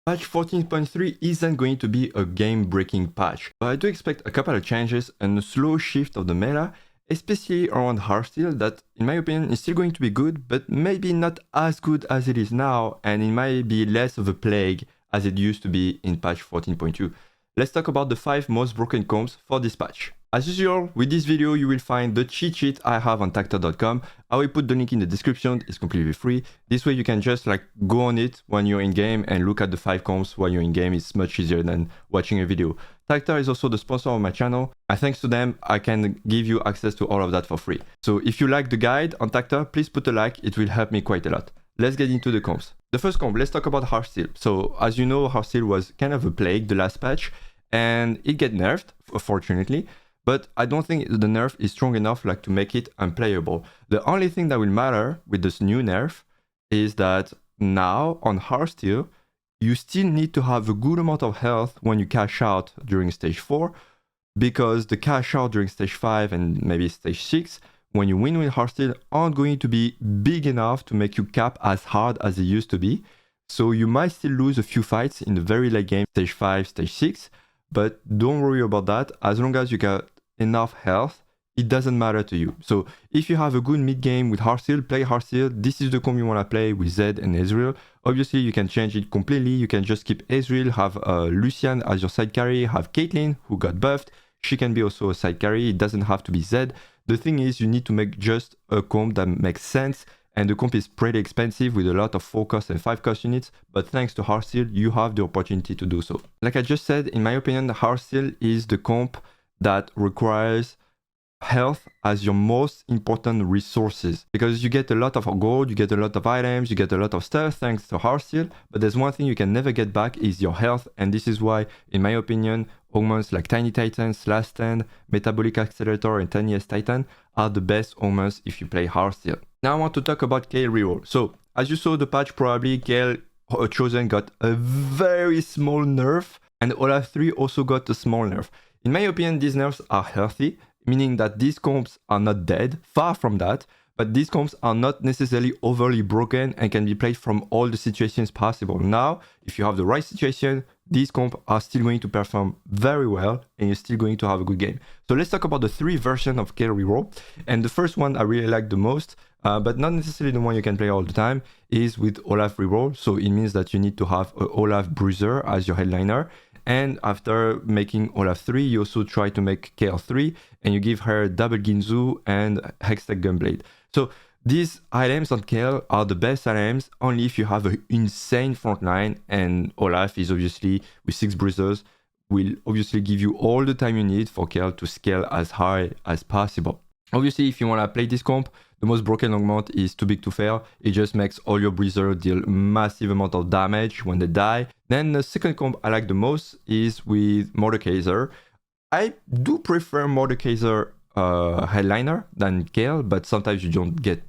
Patch 14.3 isn't going to be a game-breaking patch, but I do expect a couple of changes and a slow shift of the meta, especially around Heartsteel that, in my opinion, is still going to be good, but maybe not as good as it is now, and it might be less of a plague as it used to be in patch 14.2. Let's talk about the 5 most broken comps for this patch. As usual, with this video you will find the cheat sheet I have on Tacter.com. I will put the link in the description, it's completely free. This way you can just go on it when you're in game and look at the 5 comps while you're in game. It's much easier than watching a video. Tacter is also the sponsor of my channel, and thanks to them I can give you access to all of that for free. So if you like the guide on Tacter, please put a like, it will help me quite a lot. Let's get into the comps. The first comp, let's talk about Heartsteel. So as you know, Heartsteel was kind of a plague the last patch, and it get nerfed, fortunately. But I don't think the nerf is strong enough to make it unplayable. The only thing that will matter with this new nerf is that now on Heartsteel, you still need to have a good amount of health when you cash out during stage 4, because the cash out during stage 5 and maybe stage 6, when you win with Heartsteel, aren't going to be big enough to make you cap as hard as it used to be. So you might still lose a few fights in the very late game, stage 5, stage 6, but don't worry about that. As long as you got enough health, it doesn't matter to you. So if you have a good mid game with Heartsteel, play Heartsteel. This is the comp you want to play with Zed and Ezreal. Obviously you can change it completely. You can just keep Ezreal, have Lucian as your side carry, have Caitlyn who got buffed. She can be also a side carry, it doesn't have to be Zed. The thing is, you need to make just a comp that makes sense, and the comp is pretty expensive with a lot of 4 cost and 5 cost units, but thanks to Heartsteel you have the opportunity to do so. Like I just said, in my opinion, Heartsteel is the comp that requires health as your most important resources, because you get a lot of gold, you get a lot of items, you get a lot of stuff thanks to Heartsteel, but there's one thing you can never get back is your health, and this is why, in my opinion, augments like Tiny Titans, Last Stand, Metabolic Accelerator and Tiniest Titan are the best augments if you play Heartsteel. Now I want to talk about Kayle Reroll. So as you saw the patch, probably Kayle Chosen got a very small nerf, and Olaf 3 also got a small nerf. In my opinion, these nerfs are healthy, meaning that these comps are not dead, far from that, but these comps are not necessarily overly broken and can be played from all the situations possible. Now, if you have the right situation, these comps are still going to perform very well and you're still going to have a good game. So let's talk about the 3 versions of Kayle Reroll. And the first one I really like the most, but not necessarily the one you can play all the time, is with Olaf Reroll. So it means that you need to have a Olaf Bruiser as your headliner. And after making Olaf 3, you also try to make Kayle 3, and you give her double Ginzu and Hextech Gunblade. So these items on Kayle are the best items only if you have an insane frontline, and Olaf is obviously, with 6 bruisers, will obviously give you all the time you need for Kayle to scale as high as possible. Obviously, if you want to play this comp, the most broken augment is Too Big to Fail. It just makes all your bruisers deal massive amount of damage when they die. Then the second comp I like the most is with Mordekaiser. I do prefer Mordekaiser headliner than Kayle, but sometimes you don't get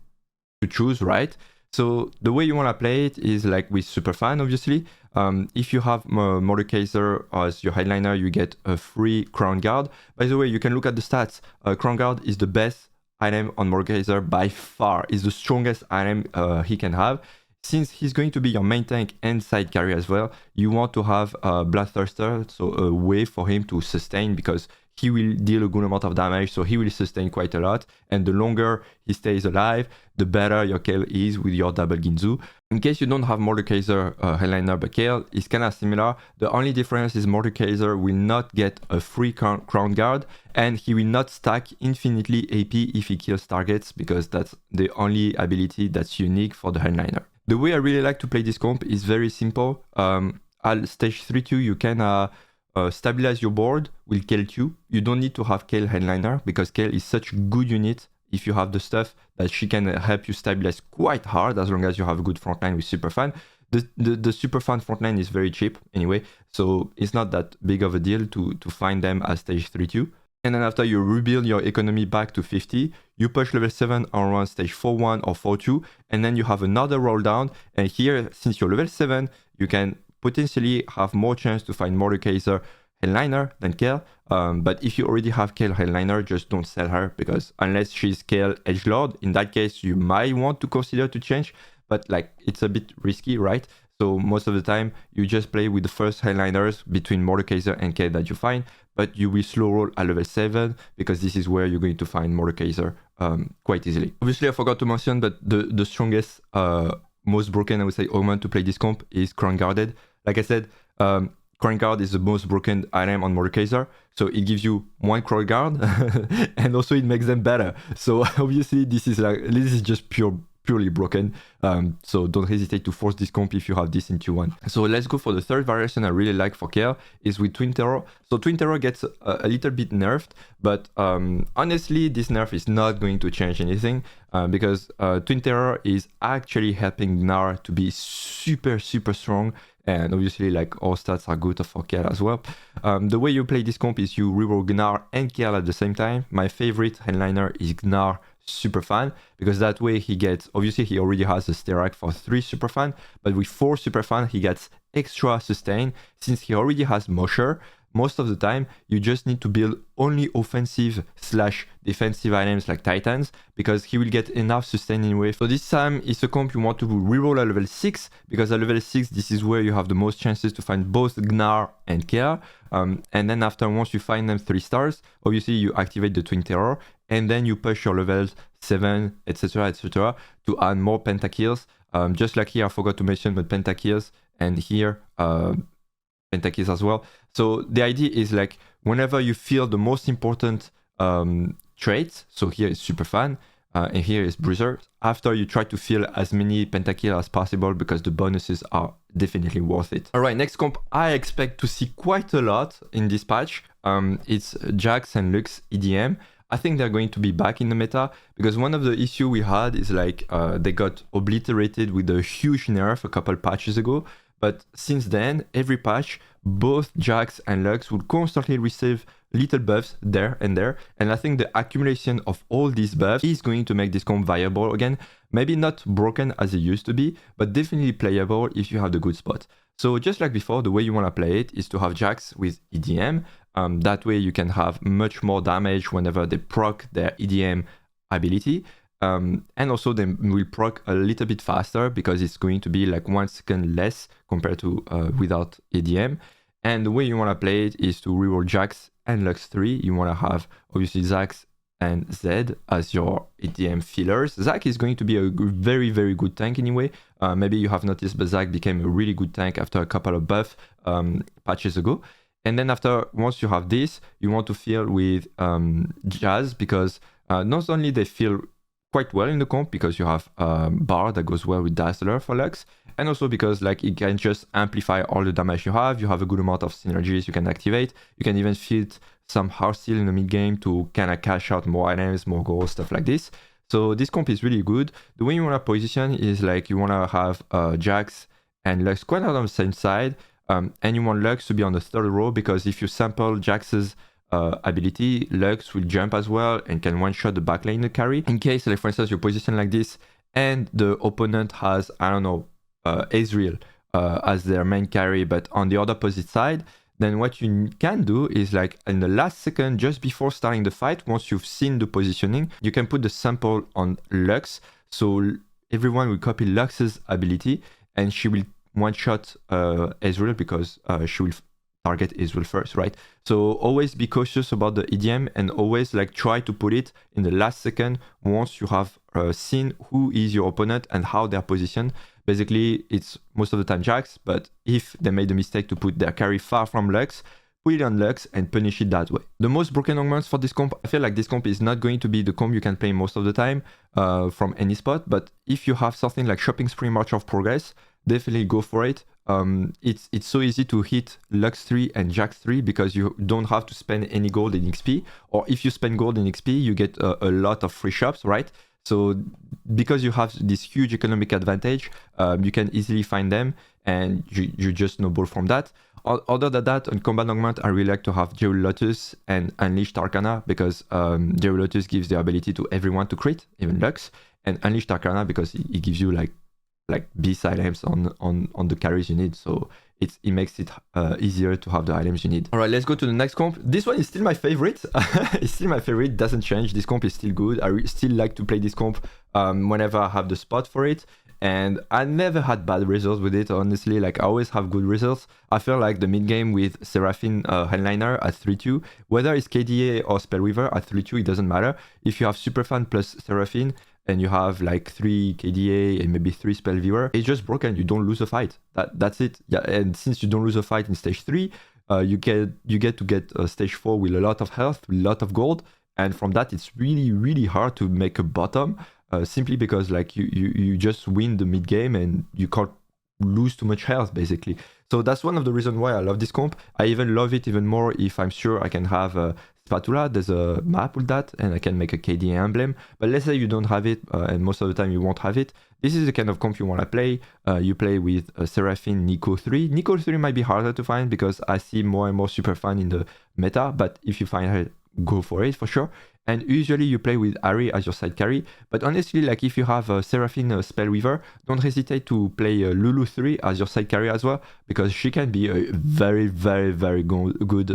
to choose, right? So the way you want to play it is like with Superfan, obviously. If you have Mordekaiser as your headliner, you get a free Crown Guard. By the way, you can look at the stats. Crown Guard is the best item on Mordekaiser by far. Is the strongest item he can have. Since he's going to be your main tank and side carry as well, you want to have Bloodthirster, so a way for him to sustain, because he will deal a good amount of damage, so he will sustain quite a lot, and the longer he stays alive, the better your Kayle is with your double Ginzu. In case you don't have Mordekaiser headliner but Kayle, it's kind of similar. The only difference is Mordekaiser will not get a free Crown Guard, and he will not stack infinitely AP if he kills targets, because that's the only ability that's unique for the headliner. The way I really like to play this comp is very simple. At stage 3-2 you can stabilize your board with Kayle 2. You don't need to have Kayle headliner, because Kayle is such a good unit if you have the stuff that she can help you stabilize quite hard, as long as you have a good frontline with Superfan. The Superfan frontline is very cheap anyway, so it's not that big of a deal to find them at stage 3-2. And then after you rebuild your economy back to 50, you push level 7 around stage 4-1 or 4-2, and then you have another roll down. And here, since you're level 7, you can potentially have more chance to find Mordekaiser headliner than Kayle. But if you already have Kayle headliner, just don't sell her, because unless she's Kayle edgelord, in that case you might want to consider to change, but like it's a bit risky, right? So most of the time, you just play with the first headliners between Mordekaiser and Kayle that you find, but you will slow roll at level 7 because this is where you're going to find Mordekaiser quite easily. Obviously, I forgot to mention, but the strongest, most broken, I would say, augment to play this comp is Crown Guarded. Like I said, Crown Guard is the most broken item on Mordekaiser, so it gives you 1 Crown Guard, and also it makes them better. So obviously, this is just purely broken. So don't hesitate to force this comp if you have this in Q1. So let's go for the third variation I really like for Kayle is with Twin Terror. So Twin Terror gets a little bit nerfed, but honestly, this nerf is not going to change anything because Twin Terror is actually helping Gnar to be super strong. And obviously, like, all stats are good for Kayle as well. The way you play this comp is you reroll Gnar and Kayle at the same time. My favorite headliner is Gnar Superfan, because that way he gets, obviously he already has a Sterak for 3 Superfan, but with 4 Superfan he gets extra sustain. Since he already has Mosher, most of the time you just need to build only offensive / defensive items like Titans, because he will get enough sustain anyway. So this time it's a comp you want to reroll at level 6, because at level 6 this is where you have the most chances to find both Gnar and Kayle. And then after, once you find them 3 stars, obviously you activate the Twin Terror, and then you push your levels 7, etc, to add more pentakills. Just like here, I forgot to mention, but pentakills, and here pentakills as well. So the idea is, like, whenever you feel the most important traits, so here is Superfan, and here is Bruiser, after you try to fill as many pentakills as possible, because the bonuses are definitely worth it. Alright, next comp I expect to see quite a lot in this patch. It's Jax and Lux EDM. I think they're going to be back in the meta, because one of the issues we had is, like, they got obliterated with a huge nerf a couple patches ago. But since then, every patch, both Jax and Lux will constantly receive little buffs there and there. And I think the accumulation of all these buffs is going to make this comp viable again. Maybe not broken as it used to be, but definitely playable if you have the good spot. So just like before, the way you want to play it is to have Jax with EDM. That way you can have much more damage whenever they proc their EDM ability. And also they will proc a little bit faster, because it's going to be like 1 second less compared to without EDM. And the way you want to play it is to reroll Jax and Lux 3. You want to have obviously Jax and Zed as your EDM fillers. Zac is going to be a very good tank anyway. Maybe you have noticed, but Zac became a really good tank after a couple of buff patches ago. And then after, once you have this, you want to fill with Jazz, because not only they feel quite well in the comp, because you have Bar that goes well with Dazzler for Lux, and also because, like, it can just amplify all the damage you have a good amount of synergies you can activate. You can even fit some Heartsteel in the mid game to kind of cash out more items, more gold, stuff like this. So this comp is really good. The way you want to position is, like, you want to have Jax and Lux quite on the same side, and you want Lux to be on the 3rd row, because if you sample Jax's ability, Lux will jump as well and can one-shot the backline the carry. In case, like, for instance, you position like this and the opponent has, I don't know, Ezreal as their main carry, but on the other opposite side, then what you can do is, like, in the last second, just before starting the fight, once you've seen the positioning, you can put the sample on Lux, so everyone will copy Lux's ability, and she will one-shot Ezreal, because she will target Ezreal first, right? So always be cautious about the EDM, and always, like, try to put it in the last second once you have seen who is your opponent and how they're positioned. Basically, it's most of the time Jax, but if they made the mistake to put their carry far from Lux, put it on Lux and punish it that way. The most broken augments for this comp, I feel like this comp is not going to be the comp you can play most of the time from any spot, but if you have something like Shopping Spree March of Progress, definitely go for it. It's so easy to hit Lux 3 and Jax 3, because you don't have to spend any gold in XP, or if you spend gold in XP, you get a lot of free shops, right? So because you have this huge economic advantage, you can easily find them, and you just snowball from that. Other than that, on combat augment, I really like to have Jewel Lotus and Unleashed Arcana, because Jewel Lotus gives the ability to everyone to crit, even Lux, and Unleashed Arcana because it gives you like beast items on the carries you need, so it makes it easier to have the items you need. All right, let's go to the next comp. This one is still my favorite. It's still my favorite, doesn't change. This comp is still good. I still like to play this comp whenever I have the spot for it. and I never had bad results with it, honestly. Like, I always have good results. I feel like the mid game with Seraphine Headliner at 3-2, whether it's KDA or Spellweaver at 3-2, it doesn't matter. If you have Superfan plus Seraphine and you have like 3 KDA and maybe 3 Spellweaver, it's just broken. You don't lose a fight. That's it. Yeah, and since you don't lose a fight in stage 3, you get to get stage 4 with a lot of health, a lot of gold, and from that it's really hard to make a bottom. Simply because like you just win the mid game and you can't lose too much health basically. So that's one of the reasons why I love this comp. I even love it even more if I'm sure I can have a spatula. There's a map with that and I can make a KDA emblem. But let's say you don't have it and most of the time you won't have it. This is the kind of comp you want to play. You play with Seraphine Nico 3. Nico 3 might be harder to find because I see more and more super fan in the meta, but if you find her, go for it for sure. And usually you play with Arief as your side carry, but honestly, like if you have a Seraphine Spellweaver, don't hesitate to play Lulu 3 as your side carry as well, because she can be a very good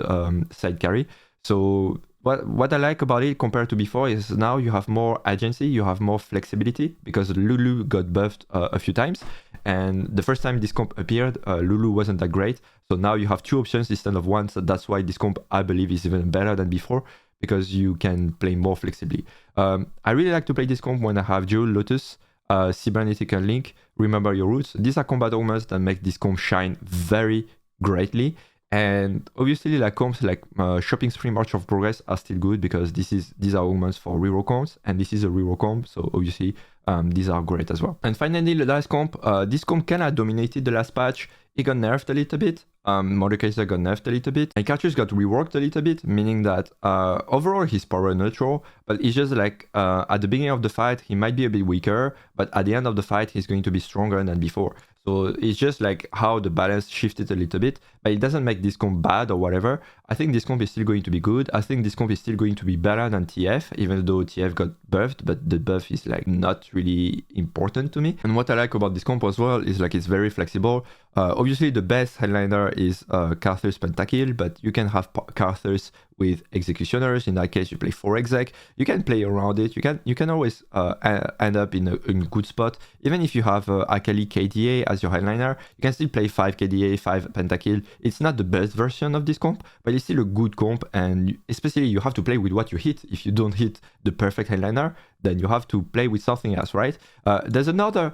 side carry. So what I like about it compared to before is now you have more agency, you have more flexibility, because Lulu got buffed a few times, and the first time this comp appeared, Lulu wasn't that great. So now you have 2 options instead of 1, so that's why this comp, I believe, is even better than before, because you can play more flexibly. I really like to play this comp when I have Jewel, Lotus, Cybernetic and Link, Remember Your Roots. These are combat augments that make this comp shine very greatly. And obviously like comps like Shopping Spree, March of Progress are still good because these are augments for reroll comps, and this is a reroll comp, so obviously these are great as well. And finally, the last comp, this comp kinda dominated the last patch. It got nerfed a little bit, Mordekaiser got nerfed a little bit, and Karthus got reworked a little bit, meaning that overall he's power neutral, but it's just like at the beginning of the fight he might be a bit weaker, but at the end of the fight he's going to be stronger than before. So it's just like how the balance shifted a little bit, but it doesn't make this comp bad or whatever. I think this comp is still going to be good. I think this comp is still going to be better than TF, even though TF got buffed, but the buff is like not really important to me. And what I like about this comp as well is like it's very flexible. Obviously the best headliner is Karthus Pentakill, but you can have Karthus with executioners. In that case you play 4 exec. You can play around it. You can always end up in a good spot. Even if you have Akali KDA as your headliner, you can still play 5 KDA, 5 Pentakill. It's not the best version of this comp, but it's still a good comp, and especially you have to play with what you hit. If you don't hit the perfect headliner, then you have to play with something else, right? There's another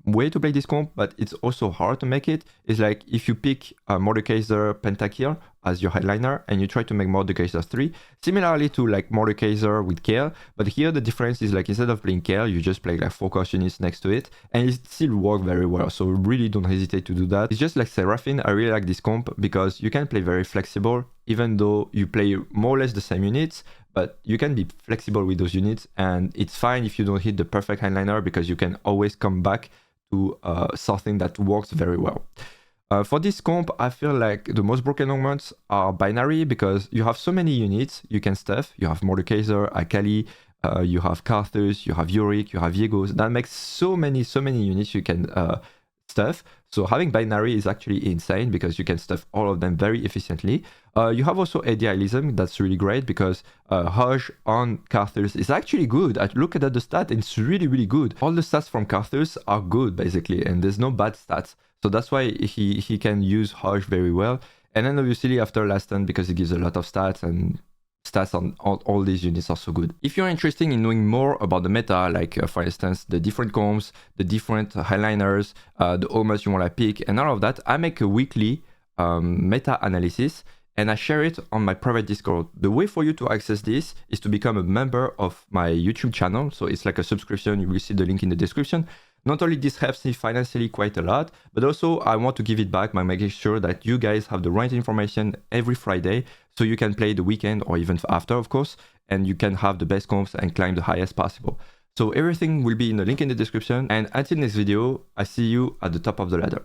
way to play this comp, but it's also hard to make it. Is like if you pick Mordekaiser Pentakill as your headliner and you try to make Mordekaiser 3, similarly to like Mordekaiser with Kayle, but here the difference is like instead of playing Kayle, you just play like 4 cost units next to it, and it still works very well. So really don't hesitate to do that. It's just like Seraphine. I really like this comp because you can play very flexible, even though you play more or less the same units, but you can be flexible with those units, and it's fine if you don't hit the perfect headliner because you can always come back to something that works very well. For this comp, I feel like the most broken augments are binary because you have so many units you can stuff. You have Mordekaiser, Akali, you have Karthus, you have Yorick, you have Viegos. That makes so many units you can stuff. So having binary is actually insane because you can stuff all of them very efficiently. You have also idealism. That's really great because Hush on Karthus is actually good. I look at the stat and it's really good. All the stats from Karthus are good basically, and there's no bad stats. So that's why he can use Hush very well. And then obviously after Last Stand, because it gives a lot of stats, and stats on all these units are so good. If you're interested in knowing more about the meta, like for instance the different comps, the different highliners, the augments you want to pick and all of that, I make a weekly meta analysis and I share it on my private Discord. The way for you to access this is to become a member of my YouTube channel. So it's like a subscription. You will see the link in the description. Not only this helps me financially quite a lot, but also I want to give it back by making sure that you guys have the right information every Friday, so you can play the weekend or even after, of course, and you can have the best comps and climb the highest possible. So everything will be in the link in the description, and until next video, I see you at the top of the ladder.